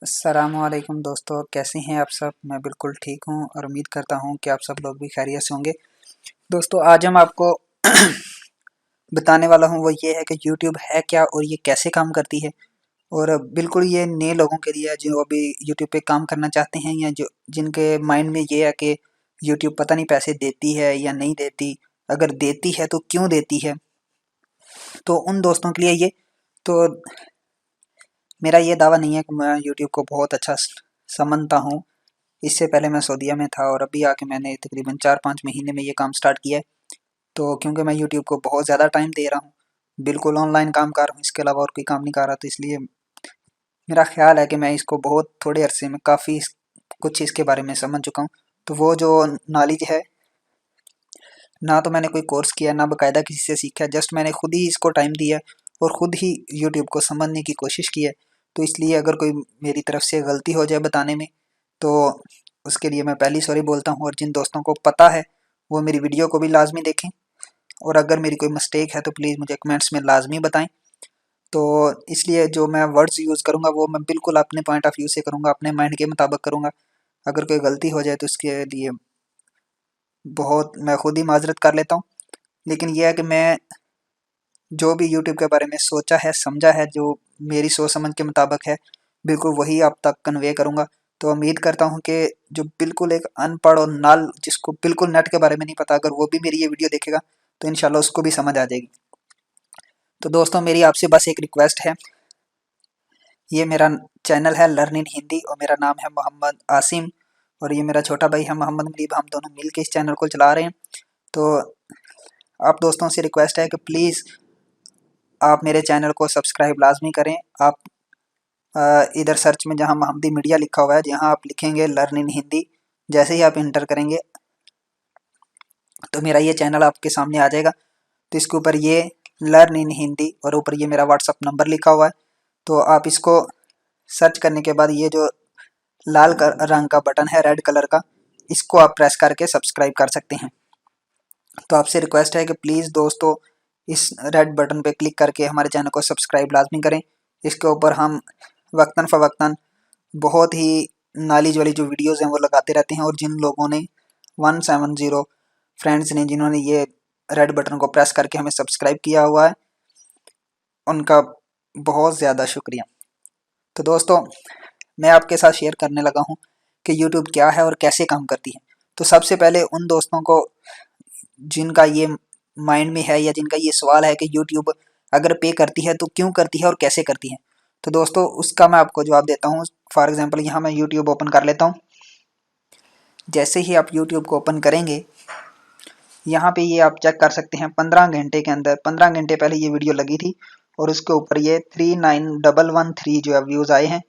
अस्सलामुअलैकुम दोस्तों, कैसे हैं आप सब। मैं बिल्कुल ठीक हूं और उम्मीद करता हूं कि आप सब लोग भी खैरियत से होंगे। दोस्तों, आज हम आपको बताने वाला हूं वो ये है कि यूट्यूब है क्या और ये कैसे काम करती है। और बिल्कुल ये नए लोगों के लिए है जो अभी यूट्यूब पे काम करना चाहते हैं, या जो जिनके माइंड में ये है कि यूट्यूब पता नहीं पैसे देती है या नहीं देती, अगर देती है तो क्यों देती है। तो उन दोस्तों के लिए ये तो मेरा ये दावा नहीं है कि मैं यूट्यूब को बहुत अच्छा समझता हूँ। इससे पहले मैं सऊदीया में था और अभी आके मैंने तकरीबन 4-5 महीने में ये काम स्टार्ट किया है। तो क्योंकि मैं यूट्यूब को बहुत ज़्यादा टाइम दे रहा हूँ, बिल्कुल ऑनलाइन काम कर रहा हूँ, इसके अलावा और कोई काम नहीं कर रहा, तो इसलिए मेरा ख्याल है कि मैं इसको बहुत थोड़े अरसे में काफ़ी कुछ इसके बारे में समझ चुका हूँ। तो वो जो नॉलेज है, ना तो मैंने कोई कोर्स किया ना बाकायदा किसी से सीखा, जस्ट मैंने खुद ही इसको टाइम दिया और ख़ुद ही यूट्यूब को समझने की कोशिश की है। तो इसलिए अगर कोई मेरी तरफ से गलती हो जाए बताने में, तो उसके लिए मैं पहली सॉरी बोलता हूँ। और जिन दोस्तों को पता है वो मेरी वीडियो को भी लाजमी देखें, और अगर मेरी कोई मिस्टेक है तो प्लीज़ मुझे कमेंट्स में लाजमी बताएं। तो इसलिए जो मैं वर्ड्स यूज़ करूँगा वो मैं बिल्कुल अपने पॉइंट ऑफ व्यू से करूँगा, अपने माइंड के मुताबिक करूँगा। अगर कोई गलती हो जाए तो इसके लिए बहुत मैं खुद ही माजरत कर लेता हूँ। लेकिन यह है कि मैं जो भी यूट्यूब के बारे में सोचा है, समझा है, जो मेरी सोच समझ के मुताबिक है, बिल्कुल वही आप तक कन्वे करूँगा। तो उम्मीद करता हूँ कि जो बिल्कुल एक अनपढ़ और नाल जिसको बिल्कुल नेट के बारे में नहीं पता, अगर वो भी मेरी ये वीडियो देखेगा तो इंशाल्लाह उसको भी समझ आ जाएगी। तो दोस्तों, मेरी आपसे बस एक रिक्वेस्ट है। ये मेरा चैनल है लर्न इन हिंदी और मेरा नाम है मोहम्मद आसिम, और ये मेरा छोटा भाई है मोहम्मद मुनीब। हम दोनों मिल के इस चैनल को चला रहे हैं। तो आप दोस्तों से रिक्वेस्ट है कि प्लीज़ आप मेरे चैनल को सब्सक्राइब लाजमी करें। आप इधर सर्च में जहां महमदी मीडिया लिखा हुआ है, जहां आप लिखेंगे लर्न इन हिंदी, जैसे ही आप इंटर करेंगे तो मेरा ये चैनल आपके सामने आ जाएगा। तो इसके ऊपर ये लर्न इन हिंदी और ऊपर ये मेरा व्हाट्सअप नंबर लिखा हुआ है। तो आप इसको सर्च करने के बाद ये जो लाल रंग का बटन है रेड कलर का, इसको आप प्रेस करके सब्सक्राइब कर सकते हैं। तो आपसे रिक्वेस्ट है कि प्लीज़ दोस्तों इस रेड बटन पे क्लिक करके हमारे चैनल को सब्सक्राइब लाजमी करें। इसके ऊपर हम वक्तन फ़वक्तन बहुत ही नॉलेज वाली जो वीडियोज़ हैं वो लगाते रहते हैं। और जिन लोगों ने 170 फ्रेंड्स ने जिन्होंने ये रेड बटन को प्रेस करके हमें सब्सक्राइब किया हुआ है, उनका बहुत ज़्यादा शुक्रिया। तो दोस्तों, मैं आपके साथ शेयर करने लगा हूँ कि यूट्यूब क्या है और कैसे काम करती है। तो सबसे पहले उन दोस्तों को जिनका ये माइंड में है या जिनका ये सवाल है कि यूट्यूब अगर पे करती है तो क्यों करती है और कैसे करती है, तो दोस्तों उसका मैं आपको जवाब देता हूँ। फॉर एग्जांपल यहाँ मैं यूट्यूब ओपन कर लेता हूँ। जैसे ही आप यूट्यूब को ओपन करेंगे, यहाँ पे ये आप चेक कर सकते हैं 15 घंटे के अंदर, 15 घंटे पहले ये वीडियो लगी थी और उसके ऊपर ये 39113 जो है व्यूज़ आए हैं।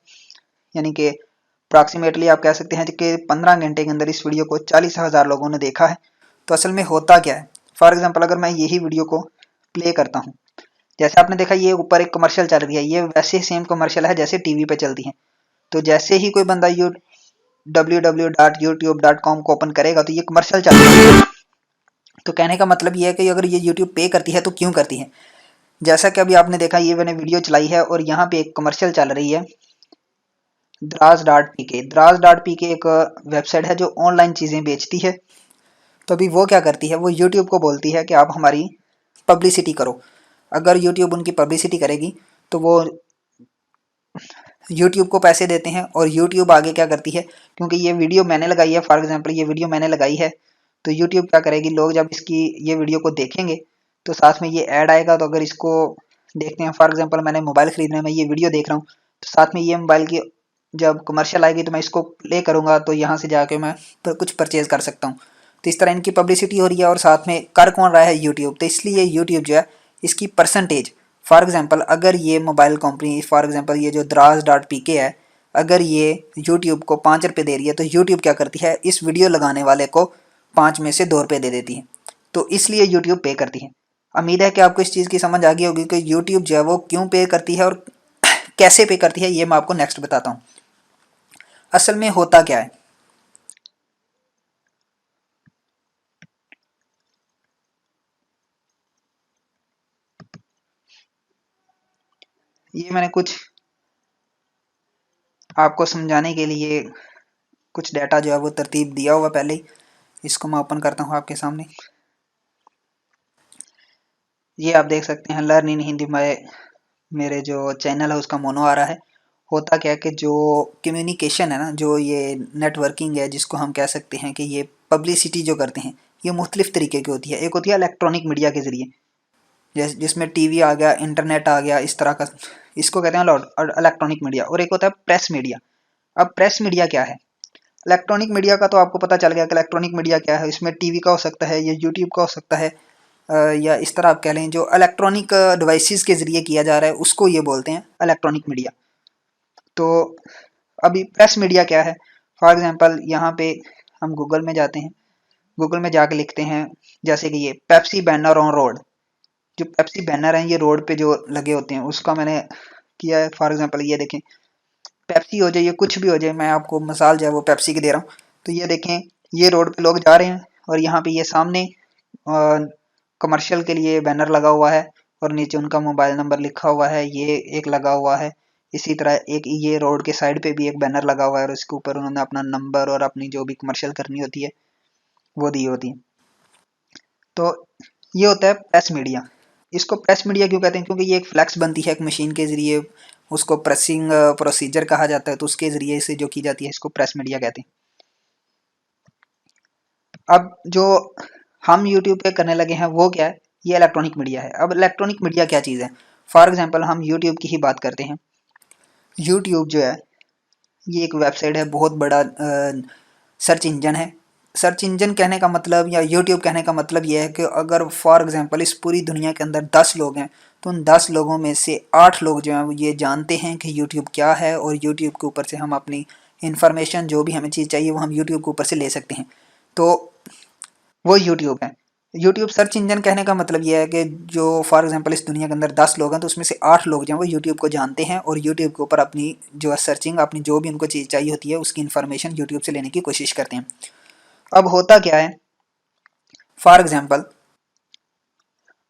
यानी कि अप्रॉक्सीमेटली आप कह सकते हैं कि 15 घंटे के अंदर इस वीडियो को 40,000 लोगों ने देखा है। तो असल में होता क्या है, फॉर एग्जांपल अगर मैं यही वीडियो को प्ले करता हूँ, जैसे आपने देखा ये ऊपर एक कमर्शियल चल रही है, ये वैसे सेम कमर्शियल है जैसे टीवी पे चलती है। तो जैसे ही कोई बंदा www.youtube.com को ओपन करेगा तो ये कमर्शियल चल रही है। तो कहने का मतलब ये है कि अगर ये यूट्यूब पे करती है तो क्यों करती है। जैसा कि अभी आपने देखा ये मैंने वीडियो चलाई है और यहाँ पे एक कमर्शियल चल रही है द्राज.pk। द्राज.pk एक वेबसाइट है जो ऑनलाइन चीज़ें बेचती है। तो अभी वो क्या करती है, वो यूट्यूब को बोलती है कि आप हमारी पब्लिसिटी करो। अगर यूट्यूब उनकी पब्लिसिटी करेगी तो वो यूट्यूब को पैसे देते हैं, और यूट्यूब आगे क्या करती है, क्योंकि ये वीडियो मैंने लगाई है, फॉर एग्जांपल ये वीडियो मैंने लगाई है, तो यूट्यूब क्या करेगी, लोग जब इसकी ये वीडियो को देखेंगे तो साथ में ये ऐड आएगा। तो अगर इसको देखते हैं, फॉर एग्जांपल मैंने मोबाइल खरीदना है, मैं ये वीडियो देख रहा हूँ, तो साथ में ये मोबाइल की जब कमर्शियल आएगी तो मैं इसको प्ले करूँगा तो यहाँ से जाके मैं कुछ परचेज़ कर सकता हूँ। तो इस तरह इनकी पब्लिसिटी हो रही है और साथ में कर कौन रहा है, यूट्यूब। तो इसलिए यूट्यूब जो है इसकी परसेंटेज, फॉर एग्जांपल अगर ये मोबाइल कंपनी, फॉर एग्जांपल ये जो द्राज.pk है, अगर ये यूट्यूब को 5 रुपये दे रही है तो यूट्यूब क्या करती है, इस वीडियो लगाने वाले को 5 में से 2 रुपये दे देती है। तो इसलिए यूट्यूब पे करती है। उम्मीद है कि आपको इस चीज़ की समझ आ गई होगी कि यूट्यूब जो है वो क्यों पे करती है और कैसे पे करती है। ये मैं आपको नेक्स्ट बताता हूँ। असल में होता क्या है, ये मैंने कुछ आपको समझाने के लिए कुछ डाटा जो है वो तरतीब दिया हुआ पहले ही। इसको मैं ओपन करता हूँ आपके सामने। ये आप देख सकते हैं लर्न इन हिंदी में मेरे जो चैनल है उसका मोनो आ रहा है। होता क्या है कि जो कम्युनिकेशन है ना, जो ये नेटवर्किंग है जिसको हम कह सकते हैं कि ये पब्लिसिटी जो करते हैं, ये मुख्तलिफ तरीके की होती है। एक होती है इलेक्ट्रॉनिक मीडिया के ज़रिए, जिसमें टीवी आ गया, इंटरनेट आ गया, इस तरह का, इसको कहते हैं इलेक्ट्रॉनिक मीडिया। और एक होता है प्रेस मीडिया। अब प्रेस मीडिया क्या है? इलेक्ट्रॉनिक मीडिया का तो आपको पता चल गया कि इलेक्ट्रॉनिक मीडिया क्या है। इसमें टीवी का हो सकता है, या यूट्यूब का हो सकता है, या इस तरह आप कह लें जो इलेक्ट्रॉनिक डिवाइसेस के ज़रिए किया जा रहा है उसको ये बोलते हैं इलेक्ट्रॉनिक मीडिया। तो अभी प्रेस मीडिया क्या है? फॉर एग्जांपल यहाँ पे हम गूगल में जाते हैं, गूगल में जाके लिखते हैं जैसे कि ये पेप्सी बैनर ऑन रोड। जो पेप्सी बैनर हैं ये रोड पे जो लगे होते हैं उसका मैंने किया है। फॉर एग्जांपल ये देखें, पेप्सी हो जाए, ये कुछ भी हो जाए, मैं आपको मिसाल जो है वो पेप्सी की दे रहा हूँ। तो ये देखें, ये रोड पे लोग जा रहे हैं और यहाँ पे ये सामने कमर्शियल के लिए बैनर लगा हुआ है और नीचे उनका मोबाइल नंबर लिखा हुआ है, ये एक लगा हुआ है। इसी तरह एक ये रोड के साइड पे भी एक बैनर लगा हुआ है और इसके ऊपर उन्होंने अपना नंबर और अपनी जो भी कमर्शियल करनी होती है वो दी होती है। तो ये होता है प्रेस मीडिया। इसको प्रेस मीडिया क्यों कहते हैं? क्योंकि ये एक फ्लैक्स बनती है एक मशीन के ज़रिए, उसको प्रेसिंग प्रोसीजर कहा जाता है, तो उसके ज़रिए से जो की जाती है इसको प्रेस मीडिया कहते हैं। अब जो हम यूट्यूब पे करने लगे हैं वो क्या है? ये इलेक्ट्रॉनिक मीडिया है। अब इलेक्ट्रॉनिक मीडिया क्या चीज़ है? फॉर एग्जांपल हम यूट्यूब की ही बात करते हैं। यूट्यूब जो है ये एक वेबसाइट है, बहुत बड़ा सर्च इंजन है। सर्च इंजन कहने का मतलब या यूट्यूब कहने का मतलब ये है कि अगर फॉर एग्जांपल इस पूरी दुनिया के अंदर 10 लोग हैं तो उन 10 लोगों में से 8 लोग जो हैं वो ये जानते हैं कि यूट्यूब क्या है, और यूट्यूब के ऊपर से हम अपनी इन्फॉर्मेशन जो भी हमें चीज़ चाहिए वो हम यूट्यूब के ऊपर से ले सकते हैं। तो वो यूट्यूब है। यूट्यूब सर्च इंजन कहने का मतलब ये है कि जो फॉर एग्जांपल इस दुनिया के अंदर 10 लोग हैं तो उसमें से 8 लोग जो हैं वो यूट्यूब को जानते हैं और यूट्यूब के ऊपर अपनी जो है सर्चिंग, अपनी जो भी उनको चीज़ चाहिए होती है उसकी इन्फॉर्मेशन यूट्यूब से लेने की कोशिश करते हैं। अब होता क्या है, फॉर एग्जांपल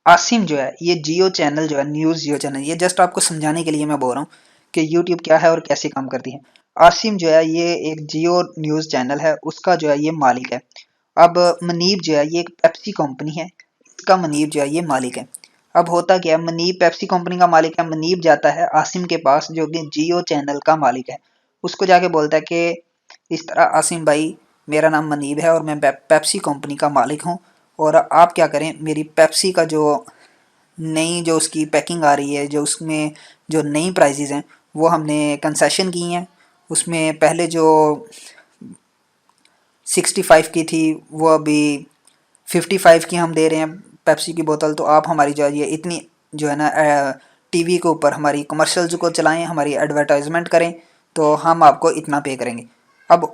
आसिम जो है ये जियो चैनल जो है, न्यूज़ जियो चैनल, ये जस्ट आपको समझाने के लिए मैं बोल रहा हूँ कि यूट्यूब क्या है और कैसे काम करती है। आसिम जो है ये एक जियो न्यूज़ चैनल है, उसका जो है ये मालिक है। अब मनीब जो है ये एक पेप्सी कंपनी है, इसका मनीब जो है ये मालिक है। अब होता क्या है, मनीब पेप्सी कंपनी का मालिक है, मनीब जाता है आसिम के पास जो कि जियो चैनल का मालिक है। उसको जाके बोलता है कि इस तरह आसिम भाई, मेरा नाम मनीब है और मैं पेप्सी कंपनी का मालिक हूँ, और आप क्या करें, मेरी पेप्सी का जो नई जो उसकी पैकिंग आ रही है, जो उसमें जो नई प्राइजेज़ हैं वो हमने कंसेशन की हैं। उसमें पहले जो 65 की थी वो अभी 55 की हम दे रहे हैं पेप्सी की बोतल। तो आप हमारी जो है ये इतनी जो है ना टीवी के ऊपर हमारी कमर्शियल्स को चलाएं, हमारी एडवर्टाइजमेंट करें, तो हम आपको इतना पे करेंगे। अब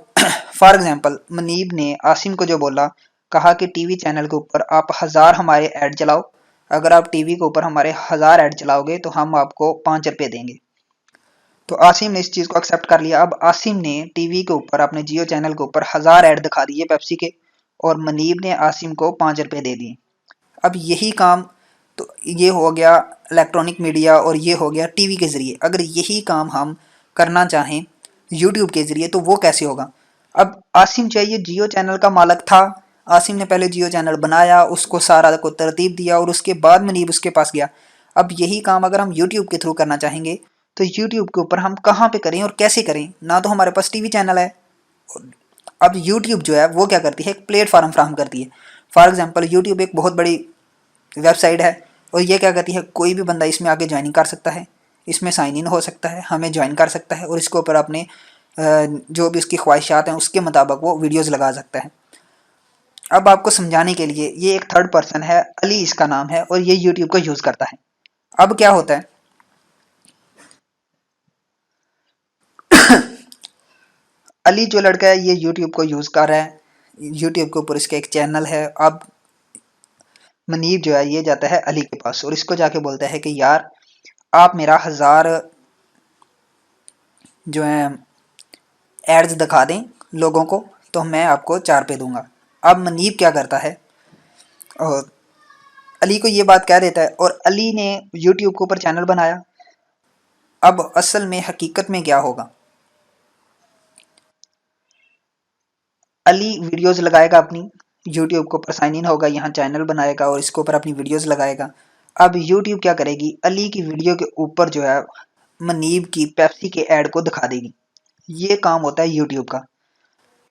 फॉर एग्जांपल मनीब ने आसिम को जो बोला, कहा कि टीवी चैनल के ऊपर आप 1000 हमारे ऐड चलाओ, अगर आप टीवी के ऊपर हमारे 1000 ऐड चलाओगे तो हम आपको 5 रुपये देंगे। तो आसिम ने इस चीज़ को एक्सेप्ट कर लिया। अब आसिम ने टीवी के ऊपर अपने जियो चैनल के ऊपर 1000 ऐड दिखा दिए पेप्सी के, और मनीब ने आसिम को 5 रुपये दे दिए। अब यही काम, तो ये हो गया इलेक्ट्रॉनिक मीडिया और ये हो गया टीवी के ज़रिए। अगर यही काम हम करना चाहें यूट्यूब के ज़रिए तो वो कैसे होगा? अब आसिम चाहिए जियो चैनल का मालिक था, आसिम ने पहले जियो चैनल बनाया, उसको सारा को तरतीब दिया और उसके बाद मनीब उसके पास गया। अब यही काम अगर हम यूट्यूब के थ्रू करना चाहेंगे तो यूट्यूब के ऊपर हम कहाँ पे करें और कैसे करें? ना तो हमारे पास टीवी चैनल है। अब यूट्यूब जो है वो क्या करती है, एक प्लेटफॉर्म फ्राहम करती है। फॉर एग्जांपल यूट्यूब एक बहुत बड़ी वेबसाइट है और ये क्या कहती है, कोई भी बंदा इसमें आके ज्वाइनिंग कर सकता है, इसमें साइन इन हो सकता है, हमें ज्वाइन कर सकता है और इसके ऊपर अपने जो भी उसकी ख्वाहिशात हैं उसके मुताबिक वो वीडियोस लगा सकता है। अब आपको समझाने के लिए, ये एक थर्ड पर्सन है, अली इसका नाम है, और ये यूट्यूब को यूज़ करता है। अब क्या होता है, अली जो लड़का है ये यूट्यूब को यूज़ कर रहा है, यूट्यूब के ऊपर इसका एक चैनल है। अब मनीब जो है ये जाता है अली के पास और इसको जाके बोलता है कि यार आप मेरा 1000 जो है एड्स दिखा दें लोगों को तो मैं आपको 4 रुपये दूंगा। अब मनीब क्या करता है, और अली को ये बात कह देता है और अली ने यूट्यूब के ऊपर चैनल बनाया। अब असल में हकीकत में क्या होगा, अली वीडियोस लगाएगा अपनी, यूट्यूब के ऊपर साइन इन होगा, यहाँ चैनल बनाएगा और इसके ऊपर अपनी वीडियोस लगाएगा। अब यूट्यूब क्या करेगी, अली की वीडियो के ऊपर जो है मनीब की पेप्सी के ऐड को दिखा देगी। ये काम होता है यूट्यूब का।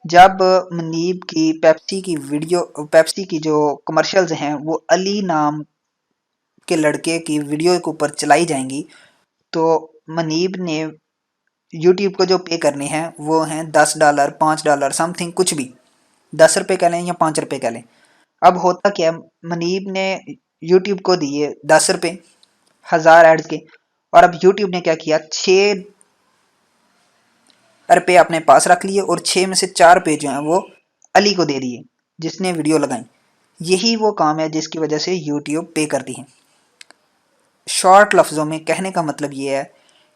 जब मनीब की पेप्सी की वीडियो, पेप्सी की जो कमर्शियल्स हैं वो अली नाम के लड़के की वीडियो के ऊपर चलाई जाएंगी, तो मनीब ने यूट्यूब को जो पे करने हैं वो हैं $10, $5, समथिंग कुछ भी, ₹10 कह लें या ₹5 कह लें। अब होता क्या, मनीब ने यूट्यूब को दिए ₹10, 1000 एड्स के, और अब यूट्यूब ने क्या किया, ₹6 अपने पास रख लिए और 6 में से 4 पे जो हैं वो अली को दे दिए जिसने वीडियो लगाई। यही वो काम है जिसकी वजह से यूट्यूब पे करती है। शॉर्ट लफ्ज़ों में कहने का मतलब ये है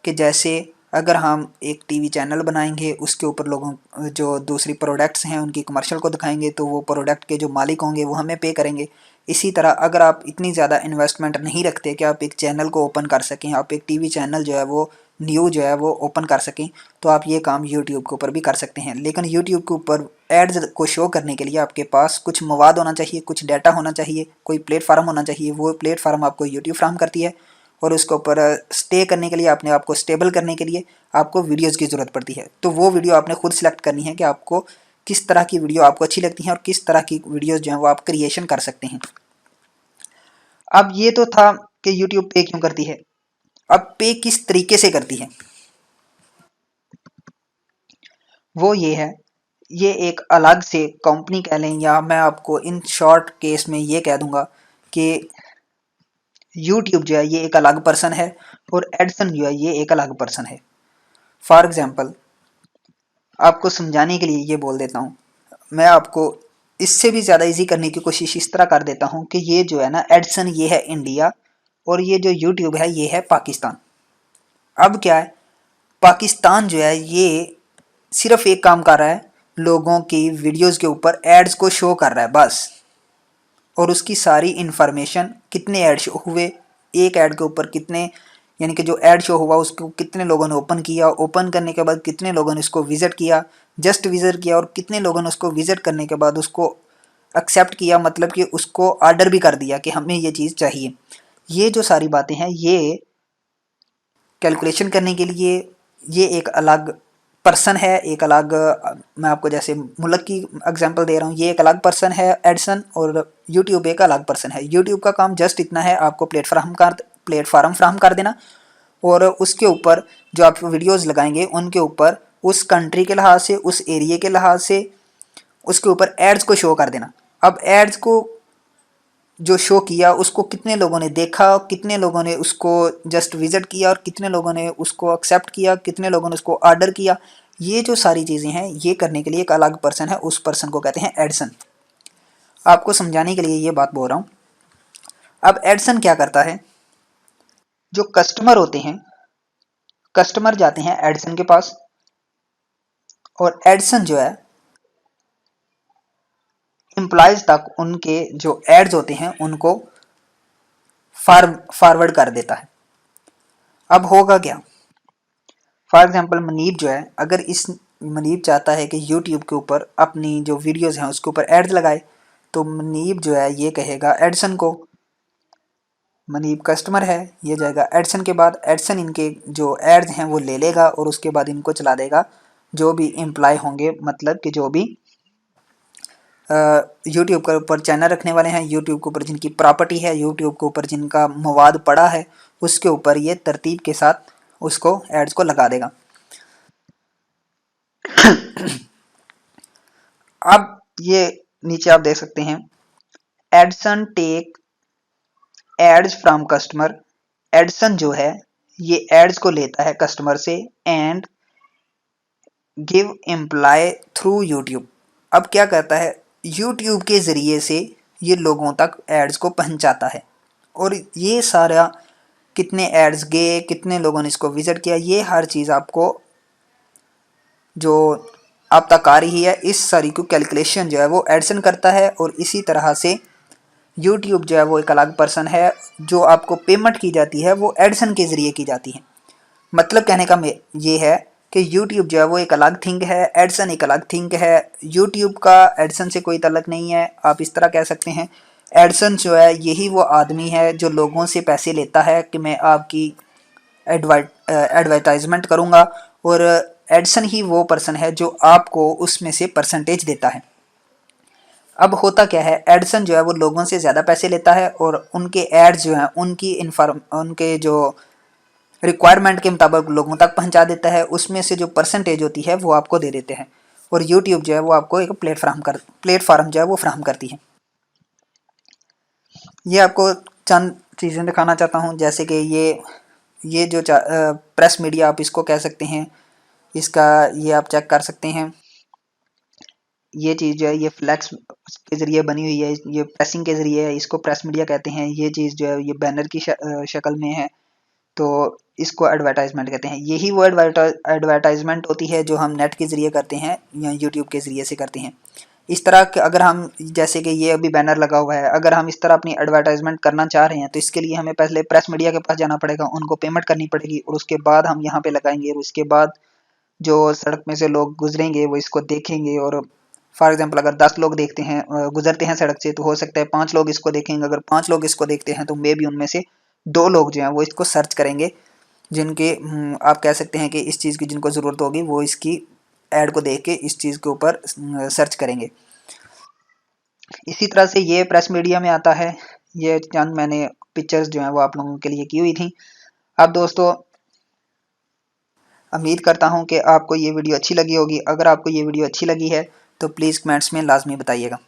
कि जैसे अगर हम एक टीवी चैनल बनाएंगे, उसके ऊपर लोगों जो दूसरी प्रोडक्ट्स हैं उनकी कमर्शियल को दिखाएंगे, तो वो प्रोडक्ट के जो मालिक होंगे वो हमें पे करेंगे। इसी तरह अगर आप इतनी ज़्यादा इन्वेस्टमेंट नहीं रखते कि आप एक चैनल को ओपन कर सकें, आप एक टीवी चैनल जो है वो न्यू जो है वो ओपन कर सकें, तो आप ये काम यूट्यूब के ऊपर भी कर सकते हैं। लेकिन यूट्यूब के ऊपर एड्स को शो करने के लिए आपके पास कुछ मवाद होना चाहिए, कुछ डाटा होना चाहिए, कोई प्लेटफार्म होना चाहिए। वो प्लेटफार्म आपको यूट्यूब फ्राहम करती है और उसके ऊपर स्टे करने के लिए, अपने आप को स्टेबल करने के लिए आपको वीडियोज़ की ज़रूरत पड़ती है। तो वो वीडियो आपने खुद सिलेक्ट करनी है कि आपको किस तरह की वीडियो आपको अच्छी लगती हैं और किस तरह की वीडियोज़ जो हैं वो आप क्रिएशन कर सकते हैं। अब ये तो था कि यूट्यूब पे क्यों करती है, अब पे किस तरीके से करती है वो ये है, ये एक अलग से कंपनी कह लें, या मैं आपको इन शॉर्ट केस में ये कह दूंगा कि यूट्यूब जो है ये एक अलग पर्सन है और एडसन जो है ये एक अलग पर्सन है। फॉर एग्जाम्पल आपको समझाने के लिए ये बोल देता हूँ, मैं आपको इससे भी ज़्यादा इजी करने की कोशिश इस तरह कर देता हूँ कि ये जो है ना, एडसन ये है इंडिया और ये जो यूट्यूब है ये है पाकिस्तान। अब क्या है, पाकिस्तान जो है ये सिर्फ एक काम कर रहा है, लोगों की वीडियोस के ऊपर एड्स को शो कर रहा है बस, और उसकी सारी इन्फॉर्मेशन, कितने ऐड शो हुए, एक ऐड के ऊपर कितने, यानी कि जो ऐड शो हुआ उसको कितने लोगों ने ओपन किया, ओपन करने के बाद कितने लोगों ने उसको विज़िट किया, जस्ट विज़िट किया, और कितने लोगों ने उसको विज़िट करने के बाद उसको एक्सेप्ट किया, मतलब कि उसको ऑर्डर भी कर दिया कि हमें ये चीज़ चाहिए। ये जो सारी बातें हैं ये कैलकुलेशन करने के लिए ये एक अलग पर्सन है, एक अलग, मैं आपको जैसे मुल्क की एग्जांपल दे रहा हूँ, ये एक अलग पर्सन है एडसन, और यूट्यूब एक अलग पर्सन है। यूट्यूब का काम जस्ट इतना है, आपको प्लेटफार्म फ्राहम कर देना, और उसके ऊपर जो आप वीडियोस लगाएंगे उनके ऊपर उस कंट्री के लिहाज से, उस एरिया के लिहाज से उसके ऊपर एड्स को शो कर देना। अब एड्स को जो शो किया उसको कितने लोगों ने देखा, कितने लोगों ने उसको जस्ट विजिट किया, और कितने लोगों ने उसको एक्सेप्ट किया, कितने लोगों ने उसको ऑर्डर किया, ये जो सारी चीज़ें हैं ये करने के लिए एक अलग पर्सन है, उस पर्सन को कहते हैं एडसन। आपको समझाने के लिए ये बात बोल रहा हूँ। अब एडसन क्या करता है, जो कस्टमर होते हैं, कस्टमर जाते हैं एडसन के पास, और एडसन जो है एम्प्लॉयज तक उनके जो एड्स होते हैं उनको फॉरवर्ड कर देता है। अब होगा क्या, फॉर एग्जांपल मनीब जो है, अगर इस मनीब चाहता है कि यूट्यूब के ऊपर अपनी जो वीडियोस हैं उसके ऊपर एड्स लगाए, तो मनीब जो है ये कहेगा एडसन को, मनीब कस्टमर है, ये जाएगा एडसन के बाद, एडसन इनके जो एड्स हैं वो ले लेगा और उसके बाद इनको चला देगा जो भी एम्प्लॉय होंगे, मतलब कि जो भी यूट्यूब के ऊपर चैनल रखने वाले हैं, यूट्यूब के ऊपर जिनकी प्रॉपर्टी है, यूट्यूब के ऊपर जिनका मवाद पड़ा है, उसके ऊपर ये तरतीब के साथ उसको एड्स को लगा देगा। अब ये नीचे आप देख सकते हैं, AdSense take ads from customer, AdSense जो है ये एड्स को लेता है कस्टमर से, and give employ through YouTube. अब क्या करता है, यूट्यूब के ज़रिए से ये लोगों तक एड्स को पहुंचाता है, और ये सारा कितने एड्स गए, कितने लोगों ने इसको विजिट किया, ये हर चीज़ आपको जो अब तक आ रही है, इस सारी को कैलकुलेशन जो है वो एडसन करता है। और इसी तरह से यूट्यूब जो है वो एक अलग पर्सन है, जो आपको पेमेंट की जाती है वो एडसन के ज़रिए की जाती है। मतलब कहने का ये है कि यूट्यूब जो है वो एक अलग थिंग है, एडसन एक अलग थिंग है। यूट्यूब का एडसन से कोई ताल्लुक नहीं है, आप इस तरह कह सकते हैं। एडसन जो है यही वो आदमी है जो लोगों से पैसे लेता है कि मैं आपकी एडवर्टाइजमेंट करूँगा, और एडसन ही वो पर्सन है जो आपको उसमें से परसेंटेज देता है। अब होता क्या है, एडसन जो है वो लोगों से ज़्यादा पैसे लेता है और उनके एड्स जो हैं उनके जो रिक्वायरमेंट के मुताबिक लोगों तक पहुंचा देता है। उसमें से जो परसेंटेज होती है वो आपको दे देते हैं, और यूट्यूब जो है वो आपको एक प्लेटफार्म जो है वो फ्राहम करती है। ये आपको चंद चीज़ें दिखाना चाहता हूँ, जैसे कि ये जो प्रेस मीडिया आप इसको कह सकते हैं, इसका ये आप चेक कर सकते हैं। ये चीज़ जो है ये फ्लैक्स के ज़रिए बनी हुई है, ये प्रेसिंग के ज़रिए है, इसको प्रेस मीडिया कहते हैं। ये चीज़ जो है ये बैनर की शक्ल में है, तो इसको एडवर्टाइजमेंट कहते हैं। यही वो एडवर्टाइजमेंट होती है जो हम नेट के ज़रिए करते हैं या यूट्यूब के ज़रिए से करते हैं। इस तरह अगर हम, जैसे कि ये अभी बैनर लगा हुआ है, अगर हम इस तरह अपनी एडवर्टाइजमेंट करना चाह रहे हैं तो इसके लिए हमें पहले प्रेस मीडिया के पास जाना पड़ेगा, उनको पेमेंट करनी पड़ेगी, और उसके बाद हम यहाँ पे लगाएंगे, और उसके बाद जो सड़क में से लोग गुजरेंगे वो इसको देखेंगे। और फॉर एग्जांपल अगर 10 लोग देखते हैं गुजरते हैं सड़क से, तो हो सकता है 5 लोग इसको देखेंगे। अगर 5 लोग इसको देखते हैं तो मे भी उनमें से 2 लोग जो हैं वो इसको सर्च करेंगे, जिनके आप कह सकते हैं कि इस चीज़ की जिनको ज़रूरत होगी वो इसकी ऐड को देख के इस चीज़ के ऊपर सर्च करेंगे। इसी तरह से ये प्रेस मीडिया में आता है। ये चंद मैंने पिक्चर्स जो हैं वो आप लोगों के लिए की हुई थी। अब दोस्तों, उम्मीद करता हूँ कि आपको ये वीडियो अच्छी लगी होगी। अगर आपको ये वीडियो अच्छी लगी है तो प्लीज़ कमेंट्स में लाजमी बताइएगा।